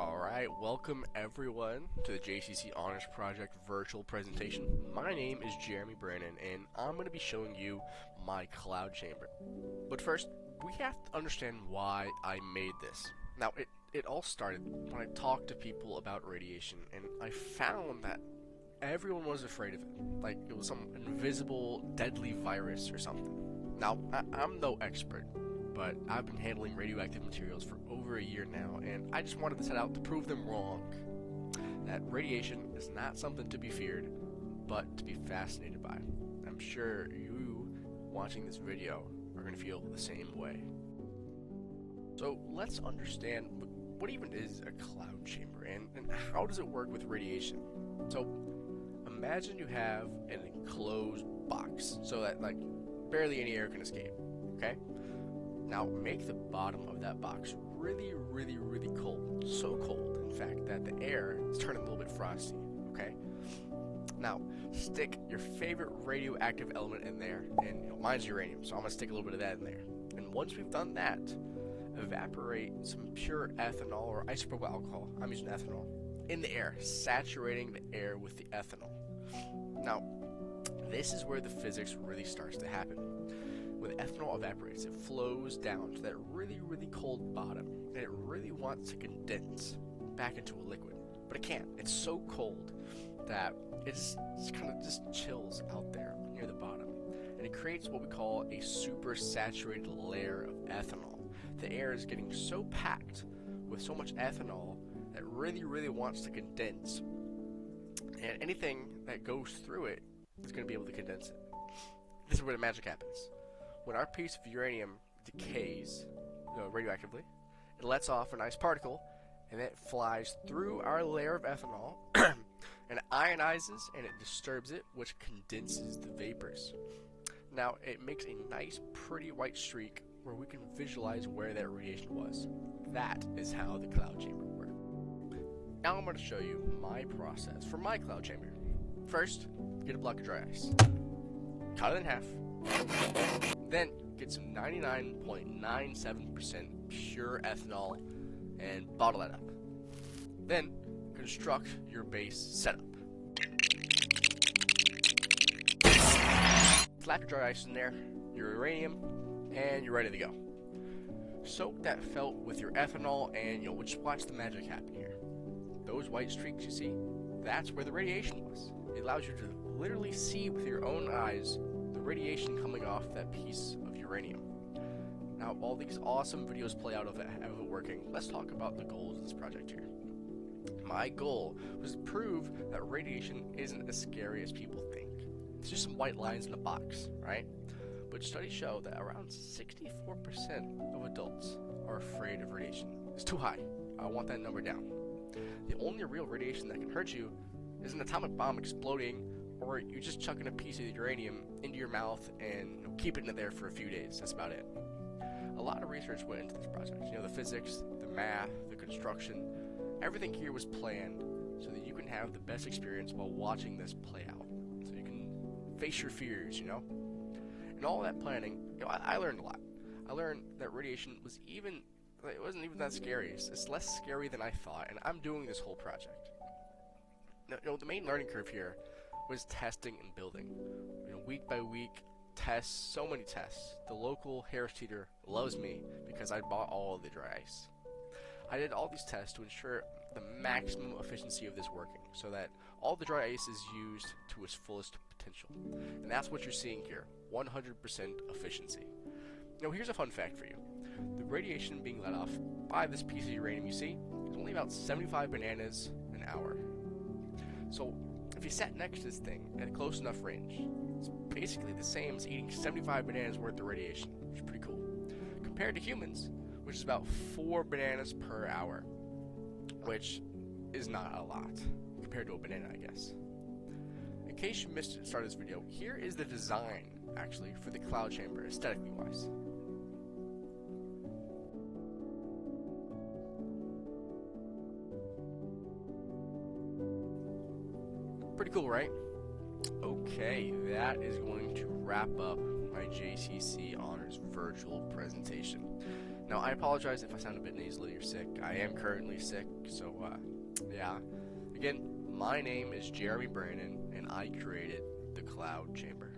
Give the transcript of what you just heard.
Alright, welcome everyone to the JCC Honors Project virtual presentation. My name is Brannan, and I'm going to be showing you my cloud chamber. But first, we have to understand why I made this. Now, it all started when I talked to people about radiation, and I found that everyone was afraid of it. Like it was some invisible, deadly virus or something. Now, I'm no expert, but I've been handling radioactive materials for over a year now, and I just wanted to set out to prove them wrong. That radiation is not something to be feared, but to be fascinated by. I'm sure you, watching this video, are going to feel the same way. So let's understand what even is a cloud chamber, and how does it work with radiation? So imagine you have an enclosed box, so that like barely any air can escape, okay? Now make the bottom of that box really cold. So cold, in fact, that the air is turning a little bit frosty, okay? Now, stick your favorite radioactive element in there, and mine's uranium, so I'm gonna stick a little bit of that in there. And once we've done that, evaporate some pure ethanol or isopropyl alcohol, I'm using ethanol, in the air, saturating the air with the ethanol. Now, this is where the physics really starts to happen. When ethanol evaporates, it flows down to that really cold bottom, and it really wants to condense back into a liquid, but it can't. It's so cold that it just kind of just chills out there near the bottom, and it creates what we call a super saturated layer of ethanol. The air is getting so packed with so much ethanol that really wants to condense, and anything that goes through it is going to be able to condense it. This is where the magic happens. When our piece of uranium decays, radioactively, it lets off a nice particle, and it flies through our layer of ethanol, and it ionizes, and it disturbs it, which condenses the vapors. Now, it makes a nice, pretty white streak where we can visualize where that radiation was. That is how the cloud chamber works. Now I'm going to show you my process for my cloud chamber. First, get a block of dry ice. Cut it in half. Then get some 99.97% pure ethanol and bottle that up. Then construct your base setup. Slap your dry ice in there, your uranium, and you're ready to go. Soak that felt with your ethanol, and you'll just watch the magic happen here. Those white streaks you see, that's where the radiation was. It allows you to literally see with your own eyes the radiation coming off that piece of uranium. Now, all these awesome videos play out of it working. Let's talk about the goals of this project here. My goal was to prove that radiation isn't as scary as people think. It's just some white lines in a box, right? But studies show that around 64% of adults are afraid of radiation. It's too high. I want that number down. The only real radiation that can hurt you is an atomic bomb exploding, or you just chucking a piece of uranium into your mouth and keeping it there for a few days. That's about it. A lot of research went into this project. The physics, the math, the construction, everything here was planned so that you can have the best experience while watching this play out. So you can face your fears, And all that planning, I learned a lot. I learned that radiation it wasn't even that scary. It's less scary than I thought, and I'm doing this whole project. Now, the main learning curve here was testing and building. Week by week, tests, so many tests. The local Harris Teeter loves me because I bought all of the dry ice. I did all these tests to ensure the maximum efficiency of this working, so that all the dry ice is used to its fullest potential. And that's what you're seeing here, 100% efficiency. Now, here's a fun fact for you. The radiation being let off by this piece of uranium you see is only about 75 bananas an hour. So, if you sat next to this thing at a close enough range, it's basically the same as eating 75 bananas worth of radiation, which is pretty cool. Compared to humans, which is about 4 bananas per hour, which is not a lot compared to a banana, I guess. In case you missed it at the start of this video, here is the design, actually, for the cloud chamber, aesthetically wise. Pretty cool, right? Okay, that is going to wrap up my JCC Honors virtual presentation. Now, I apologize if I sound a bit nasally or sick. I am currently sick, so, yeah. Again, my name is Jeremy Brannan, and I created the Cloud Chamber.